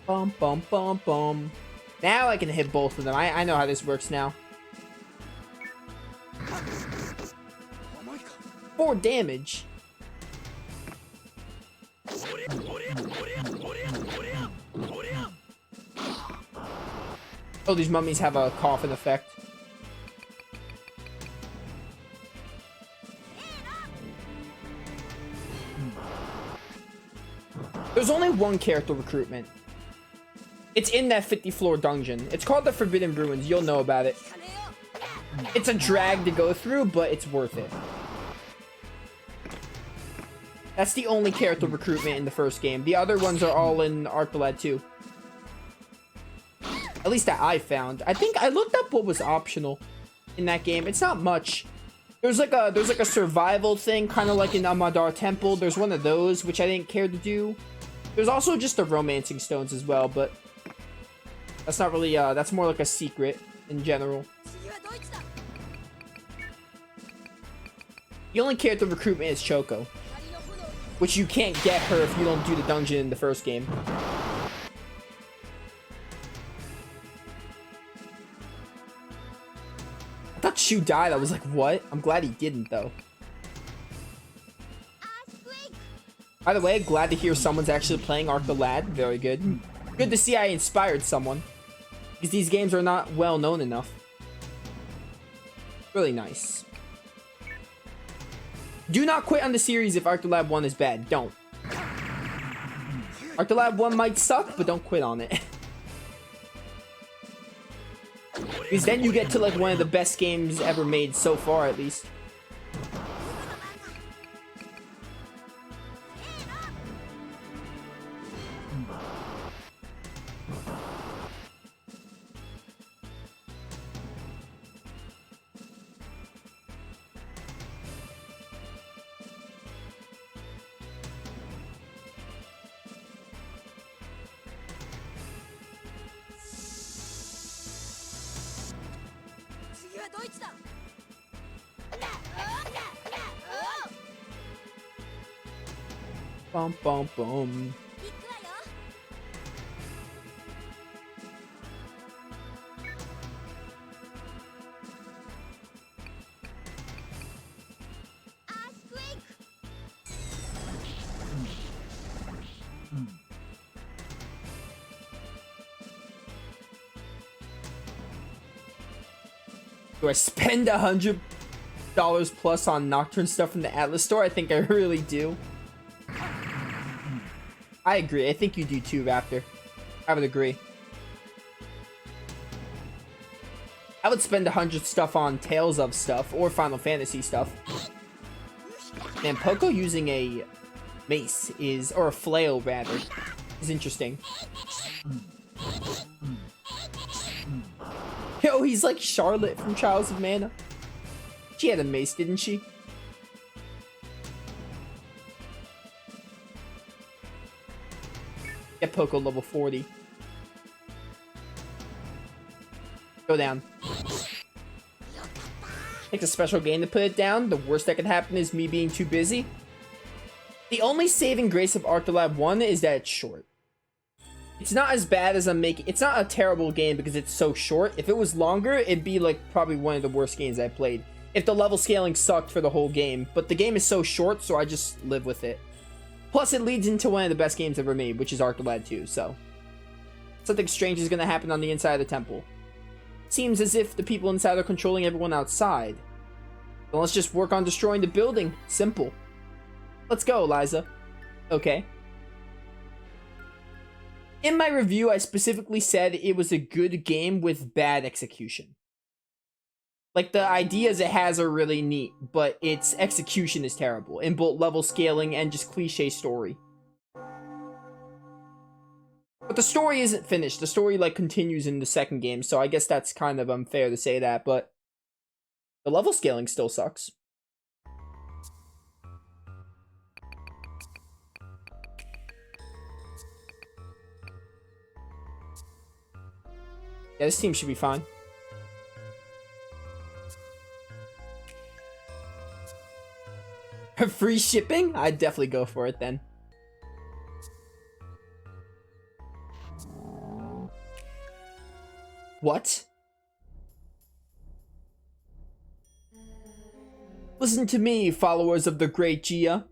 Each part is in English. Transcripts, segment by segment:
Bum, bum, bum, bum. Now I can hit both of them. I know how this works now. 4 damage. Oh, these mummies have a coughing effect. There's only one character recruitment. It's in that 50-floor dungeon. It's called the Forbidden Ruins. You'll know about it. It's a drag to go through, but it's worth it. That's the only character recruitment in the first game. The other ones are all in Arc the Lad 2. At least that I found. I think I looked up what was optional in that game. It's not much. There's like a survival thing, kind of like in Amadar Temple. There's one of those, which I didn't care to do. There's also just the romancing stones as well, but that's not really, that's more like a secret in general. The only character recruitment is Choco, which you can't get her if you don't do the dungeon in the first game. I thought Shu died. I was like, what? I'm glad he didn't, though. By the way, glad to hear someone's actually playing Arc the Lad. Very good. Good to see I inspired someone, because these games are not well known enough. Really nice. Do not quit on the series if Arc the Lad 1 is bad. Don't. Arc the Lad 1 might suck, but don't quit on it. Because then you get to like one of the best games ever made so far, at least. Bum, bum, bum. Do I spend $100 plus on Nocturne stuff from the Atlas store? I think I really do. I agree. I think you do too, Raptor. I would agree. I would spend 100 stuff on Tales of stuff or Final Fantasy stuff. Man, Poco using a mace is, or a flail rather, is interesting. Yo, he's like Charlotte from Trials of Mana. She had a mace, didn't she? Get Poco level 40. Go down. Takes a special game to put it down. The worst that could happen is me being too busy. The only saving grace of Arc the Lad 1 is that it's short. It's not as bad as I'm making. It's not a terrible game because it's so short. If it was longer, it'd be like probably one of the worst games I played. If the level scaling sucked for the whole game. But the game is so short, so I just live with it. Plus, it leads into one of the best games ever made, which is Arc the Lad 2, so. Something strange is going to happen on the inside of the temple. Seems as if the people inside are controlling everyone outside. Then let's just work on destroying the building. Simple. Let's go, Eliza. Okay. In my review, I specifically said it was a good game with bad execution. Like, the ideas it has are really neat, but its execution is terrible in both level scaling and just cliche story. But the story isn't finished. The story, like, continues in the second game, so I guess that's kind of unfair to say that, but the level scaling still sucks. Yeah, this team should be fine. Free shipping? I'd definitely go for it then. What? Listen to me, followers of the great Gia.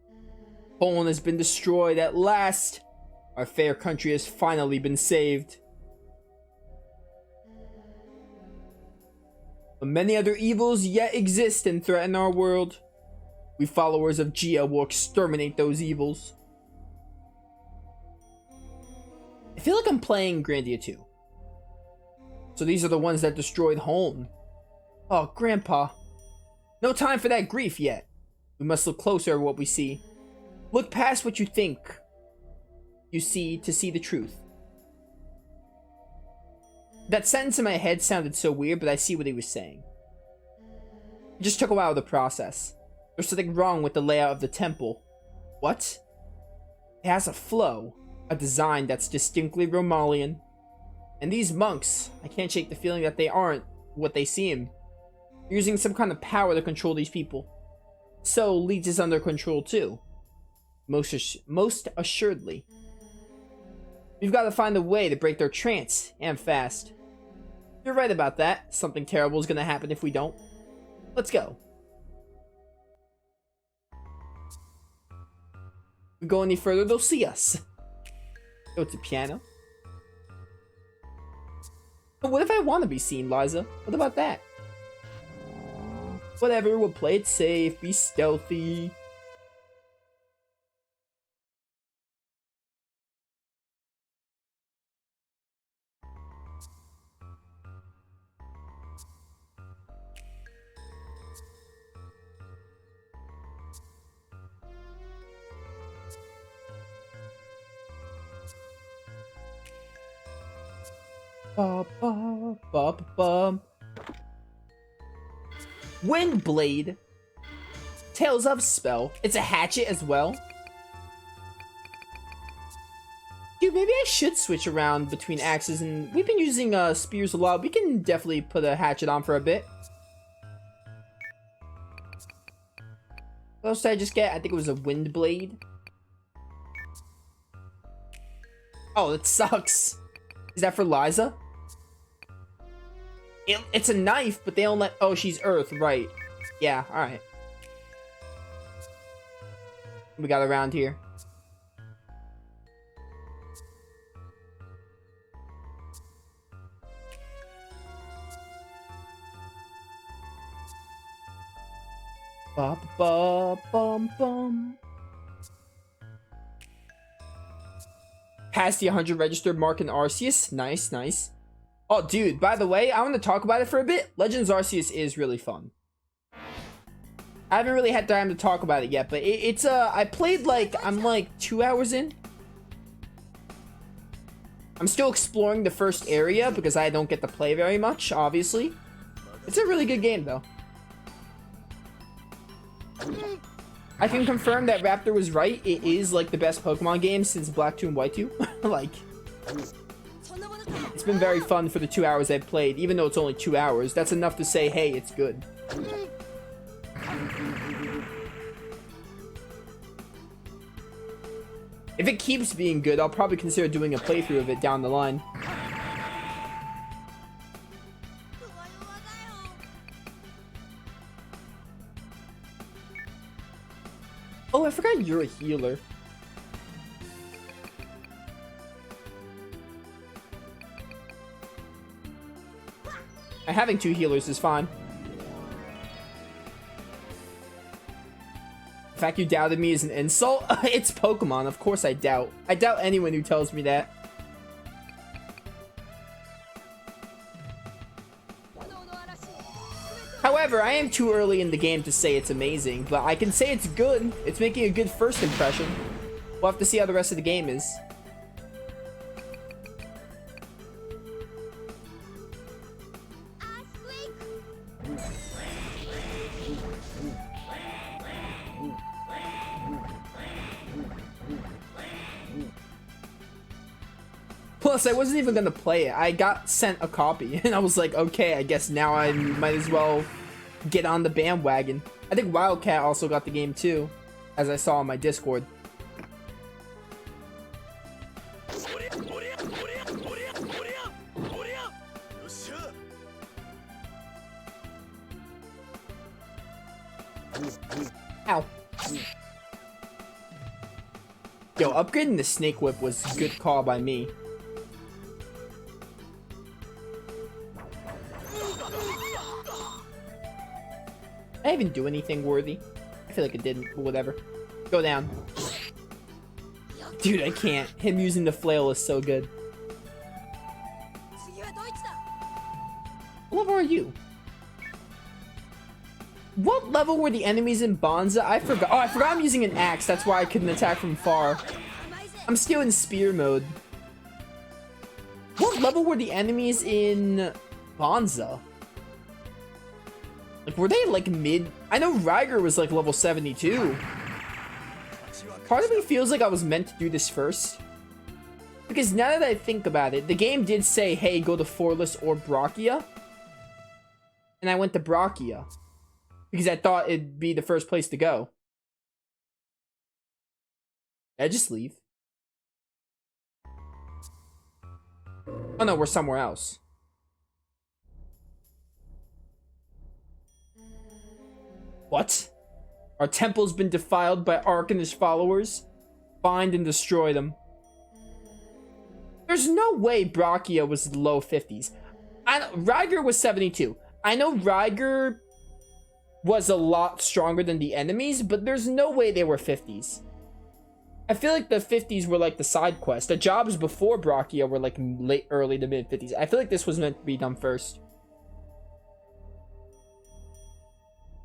Poland has been destroyed at last. Our fair country has finally been saved. But many other evils yet exist and threaten our world. We followers of Gia will exterminate those evils. I feel like I'm playing Grandia 2. So these are the ones that destroyed home. Oh, Grandpa. No time for that grief yet. We must look closer at what we see. Look past what you think you see to see the truth. That sentence in my head sounded so weird, but I see what he was saying. It just took a while to process. There's something wrong with the layout of the temple. What? It has a flow, a design that's distinctly Romalian. And these monks, I can't shake the feeling that they aren't what they seem. They're using some kind of power to control these people. So, Leech is under control too. Most assuredly. We've got to find a way to break their trance, and fast. You're right about that. Something terrible is going to happen if we don't. Let's go. If we go any further, they'll see us. Go to piano. But what if I want to be seen, Liza? What about that? Whatever, we'll play it safe, be stealthy. Ba, ba, ba, ba, ba. Windblade. Tales of spell. It's a hatchet as well. Dude, maybe I should switch around between axes, and we've been using spears a lot. We can definitely put a hatchet on for a bit. What else did I just get? I think it was a windblade. Oh, that sucks. Is that for Liza? It's a knife, but they don't let... Oh, she's Earth, right. Yeah, alright. We got around here. Ba ba bum bum. Past the 100 registered mark in Arceus. Nice, nice. Oh, dude, by the way, I want to talk about it for a bit. Legends Arceus is really fun. I haven't really had time to talk about it yet, but it's I played I'm like 2 hours in. I'm still exploring the first area because I don't get to play very much, obviously. It's a really good game, though. I can confirm that Raptor was right. It is like the best Pokemon game since Black 2 and White 2. Like, it's been very fun for the 2 hours I've played, even though it's only 2 hours. That's enough to say, hey, it's good. If it keeps being good, I'll probably consider doing a playthrough of it down the line. Oh, I forgot you're a healer. Having 2 healers is fine. The fact you doubted me is an insult? It's Pokemon, of course I doubt. I doubt anyone who tells me that. However, I am too early in the game to say it's amazing, but I can say it's good. It's making a good first impression. We'll have to see how the rest of the game is. Plus, I wasn't even gonna play it. I got sent a copy, and I was like, okay, I guess now I might as well get on the bandwagon. I think Wildcat also got the game too, as I saw on my Discord. Ow. Yo, upgrading the Snake Whip was a good call by me. Did I even do anything worthy? I feel like it didn't, but whatever. Go down. Dude, I can't. Him using the flail is so good. What level are you? What level were the enemies in Bonza? I forgot. Oh, I forgot I'm using an axe. That's why I couldn't attack from far. I'm still in spear mode. What level were the enemies in Bonza? Like, were they like mid? I know Ryger was like level 72. Part of me feels like I was meant to do this first. Because now that I think about it, the game did say, hey, go to Forless or Brachia. And I went to Brachia. Because I thought it'd be the first place to go. I just leave. Oh no, we're somewhere else. What? Our temple's been defiled by Ark and his followers. Find and destroy them. There's no way Brachia was low 50s. Ryger was 72. I know Ryger was a lot stronger than the enemies, but there's no way they were 50s. I feel like the 50s were like the side quest. The jobs before Brachia were like late, early to mid 50s. I feel like this was meant to be done first.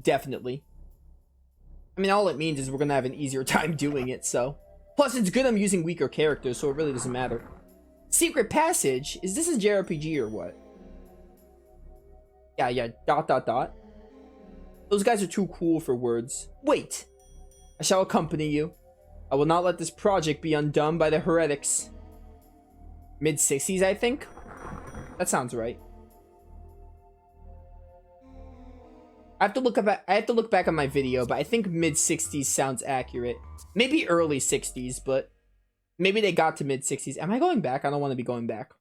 Definitely. I mean, all it means is we're gonna have an easier time doing it, so. Plus, it's good I'm using weaker characters, so it really doesn't matter. Secret passage? Is this a JRPG or what? Yeah, ... Those guys are too cool for words. Wait! I shall accompany you. I will not let this project be undone by the heretics. Mid-60s, I think? That sounds right. I have to look back on my video, but I think mid-60s sounds accurate. Maybe early 60s, but maybe they got to mid-60s. Am I going back? I don't want to be going back.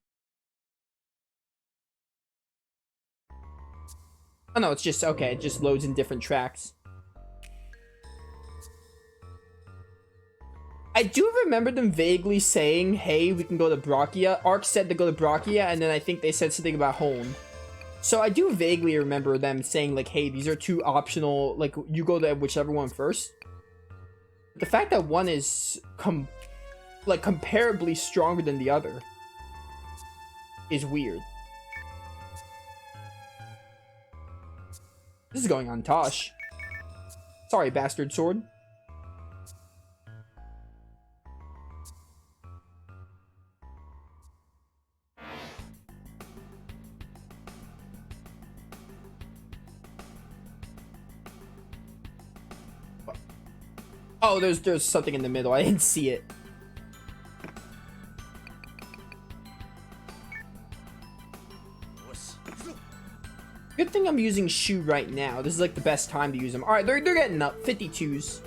Oh no, it's just, okay, it just loads in different tracks. I do remember them vaguely saying, hey, we can go to Brachia. Ark said to go to Brachia, and then I think they said something about home. So I do vaguely remember them saying, like, hey, these are two optional, like, you go to whichever one first. The fact that one is, comparably stronger than the other is weird. This is going on Tosh. Sorry, bastard sword. Oh, there's something in the middle. I didn't see it. Good thing I'm using Shu right now. This is like the best time to use them. Alright, they're getting up. 52s.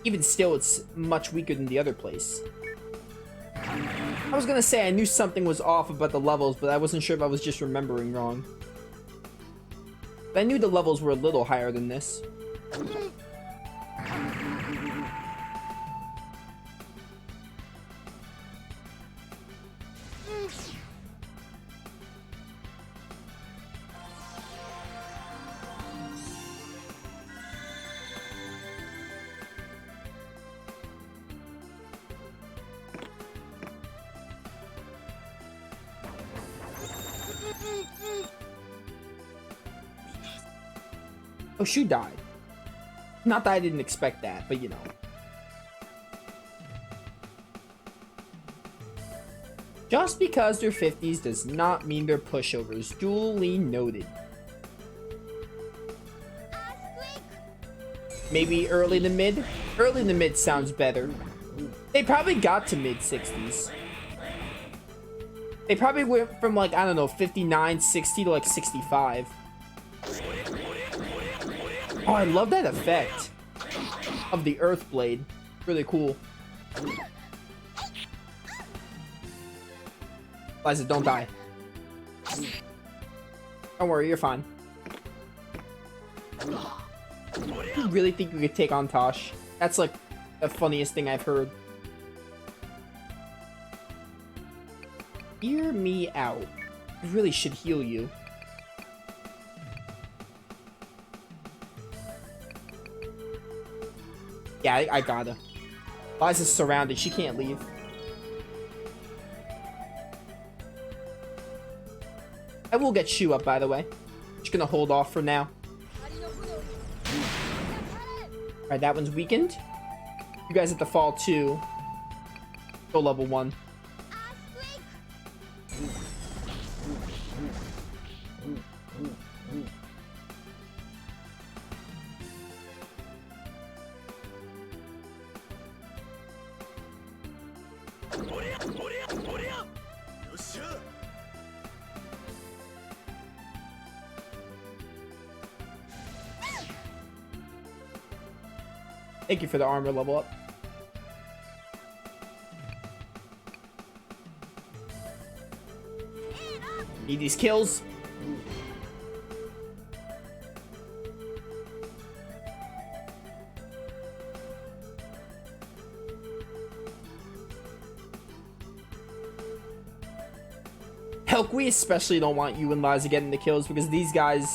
Even still, it's much weaker than the other place. I was gonna say I knew something was off about the levels, but I wasn't sure if I was just remembering wrong. But I knew the levels were a little higher than this. Oh, Shu died. Not that I didn't expect that, but you know. Just because they're 50s does not mean they're pushovers. Duly noted. Maybe early to mid? Early to mid sounds better. They probably got to mid 60s. They probably went from like, I don't know, 59, 60 to like 65. Oh, I love that effect of the Earth Blade. Really cool. Liza, don't die. Don't worry, you're fine. You really think you could take on Tosh? That's like the funniest thing I've heard. Hear me out. I really should heal you. Yeah, I gotta. Liza's surrounded. She can't leave. I will get Shu up, by the way. Just gonna hold off for now. Alright, that one's weakened. You guys have to fall too. Go level 1. Thank you for the armor level up. Need these kills. Helk, we especially don't want you and Liza getting the kills because these guys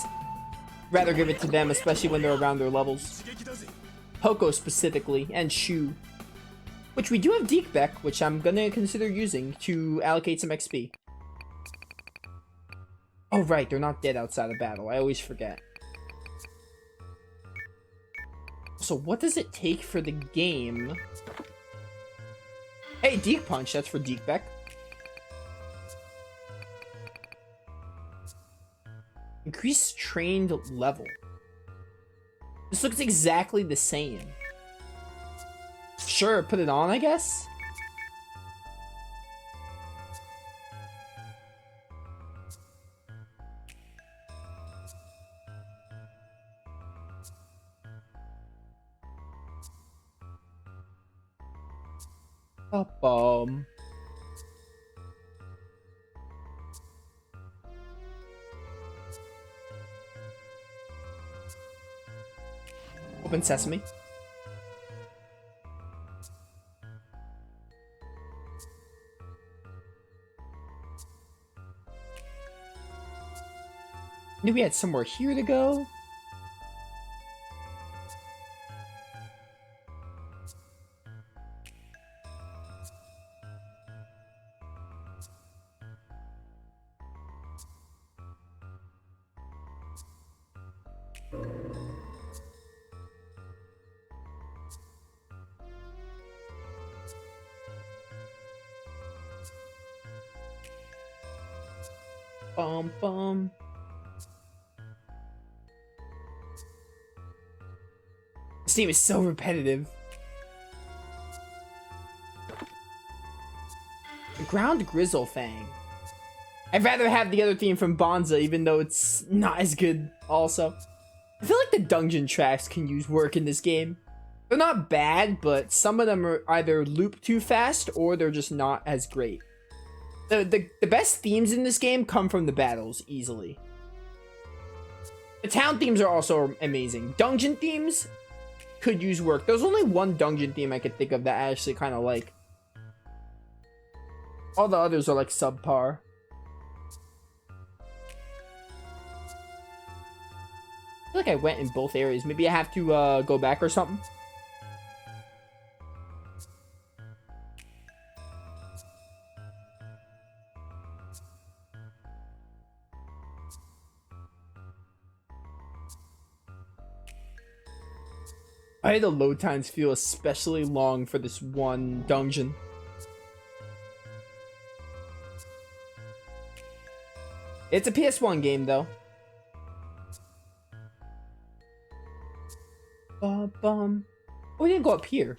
rather give it to them, especially when they're around their levels. Hoko specifically, and Shu. Which we do have Deekbeck, which I'm gonna consider using to allocate some XP. Oh right, they're not dead outside of battle. I always forget. So what does it take for the game? Hey, Deek Punch, that's for Deekbeck. Increase trained level. This looks exactly the same. Sure, put it on, I guess? Open sesame. Knew we had somewhere here to go. Bum. This team is so repetitive. Ground Grizzle Fang. I'd rather have the other theme from Bonza, even though it's not as good also. I feel like the dungeon tracks can use work in this game. They're not bad, but some of them are either loop too fast or they're just not as great. The best themes in this game come from the battles, easily. The town themes are also amazing. Dungeon themes could use work. There's only one dungeon theme I could think of that I actually kind of like. All the others are like subpar. I feel like I went in both areas. Maybe I have to go back or something. Why do the load times feel especially long for this one dungeon? It's a PS1 game, though. Oh, we didn't go up here.